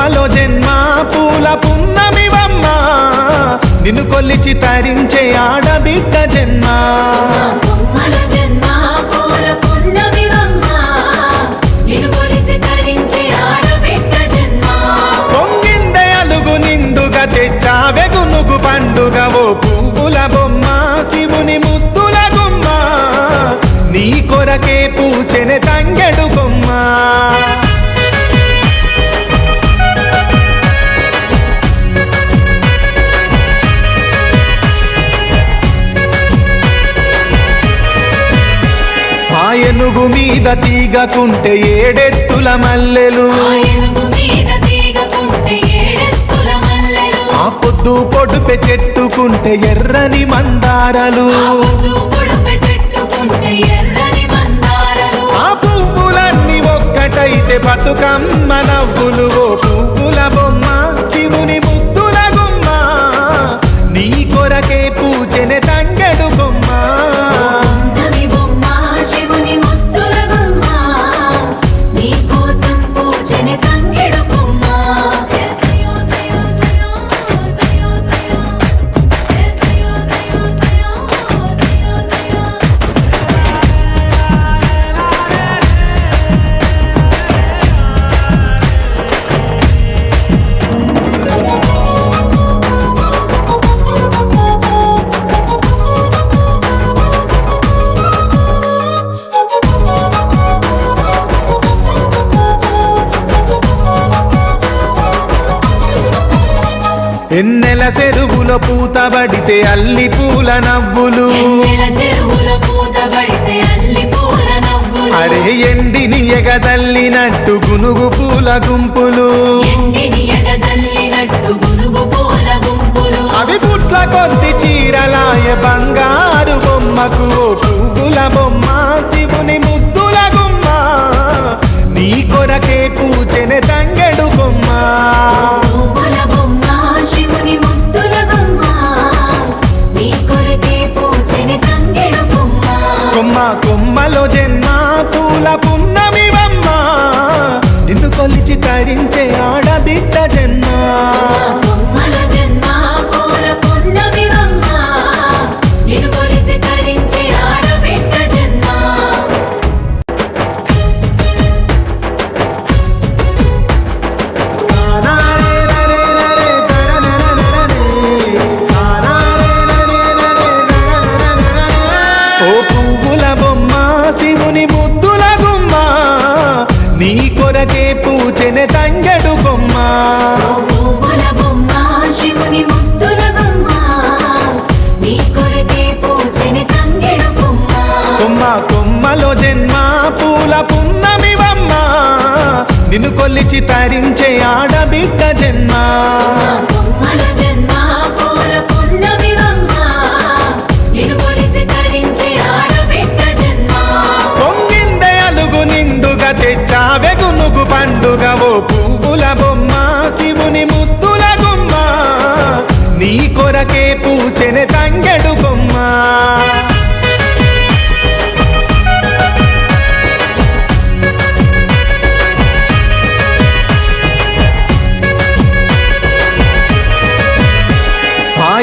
కొమ్మలో జన్మ పూల పున్నమివమ్మ నిన్ను కొల్లిచి తరించే ఆడబిడ్డ జన్మ కొమ్మలో జన్మ పూల పున్నమివమ్మ నిన్ను కొల్లిచి తరించే ఆడబిడ్డ జన్మ పొంగిండే అలుగు నిండుగా తెచ్చావె గునుగు పండుగ ఓ పువ్వుల బొమ్మ శివుని ముద్దుల గుమ్మ నీ కొరకే పూచెనె తంగెడు కొమ్మ ఏనుగు మీద తీగకుంటే ఏడెత్తుల మల్లెలు ఆ పొద్దు పొడుపె చెట్టుకుంటే ఎర్రని మందారలు ఆ పువ్వులన్నీ ఒక్కటైతే బతుకమ్మ నవ్వులు ఓ పువ్వుల బొమ్మ శివుని ముద్దుల గుమ్మ నీ కొరకే పూజెనె తంగెడు బొమ్మ ఎన్నెల చెరువులో పూతబడితే అల్లి పూల నవ్వులు అరే ఎండిని ఎగజల్లినట్టు గునుగు పూల గుంపులు అవి పుట్ల కొద్ది చీరలాయ బంగారు బొమ్మకు ఓ పువ్వుల బొమ్మ శివుని ముద్దుల గుమ్మ నీ కొరకే పూచెనె తంగెడు బొమ్మ కొమ్మ కొమ్మలో జన్మ పూల పున్నమివమ్మ నిన్ను కొలిచి తరించే ఆడబిడ్డ జన్మ నీ కొరకే పూచెనె తంగెడు బొమ్మ శివుని ముద్దుల బొమ్మ నీ కొరకే పూజెనె తంగెడు బొమ్మ కొమ్మ కొమ్మలో జన్మ పూల పున్నమివమ్మ నిన్ను కొల్లిచి తరించే ఆడబిడ్డ జన్మ కొమ్మలో జన్మ పూల పున్నమివమ్మ నిన్ను కొల్లిచి తరించే ఆడబిడ్డ జన్మ పొంగిండే అలుగు నిండుగా తెచ్చావె గునుగు పండుగ ఓ పువ్వుల బొమ్మ శివుని ముద్దుల గుమ్మ నీ కొరకే పూచెనె తంగెడు బొమ్మ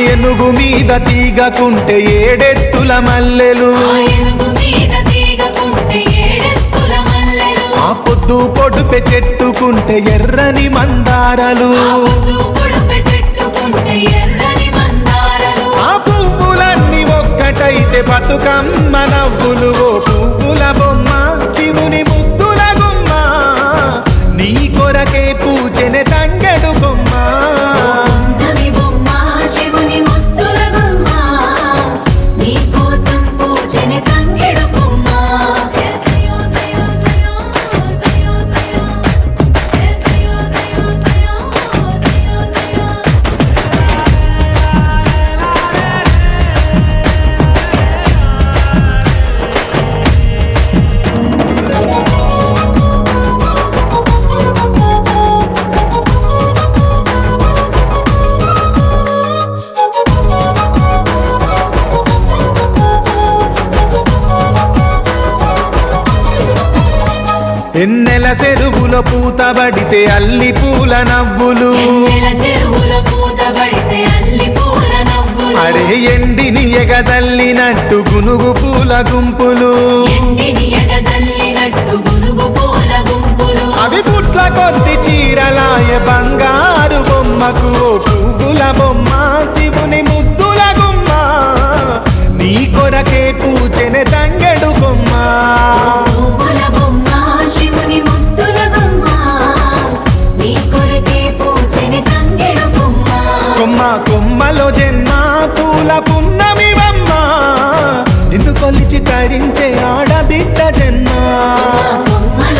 ఏనుగు మీద తీగకుంటే ఏడెత్తుల మల్లెలు ఆ పొద్దు పొడుపె చెట్టుకుంటే ఎర్రని మందారలు ఆ పువ్వులన్నీ ఒక్కటైతే బతుకమ్మ నవ్వులు ఓ పువ్వుల బొమ్మ శివుని ముద్దుల గుమ్మ నీ కొరకే పూచెనె తంగెడు బొమ్మ ఎన్నెల చెరువులో పూతబడితే అల్లి పూల నవ్వులు ఎన్నెల చెరువులో పూతబడితే అల్లి పూల నవ్వులు అరే ఎండిని ఎగజల్లినట్టు గునుగు పూల గుంపులు ఎండిని ఎగజల్లినట్టు గునుగు పూల గుంపులు అవి పుట్ల కొద్ది చీరలాయ బంగారు బొమ్మకు ఓ పువ్వుల బొమ్మ శివుని ముద్దుల గుమ్మ నీ కొరకే పూచెనే తంగెడు బొమ్మ పువ్వుల బొమ్మ శివుని ముద్దుల బొమ్మ నీ కొరకే పూచెని తంగెడు బొమ్మ కొమ్మ కొమ్మలో జన్మ పూల పున్నమి బొమ్మ నిన్ను కొలిచి తరించే ఆడబిడ్డ జన్మ కొమ్మల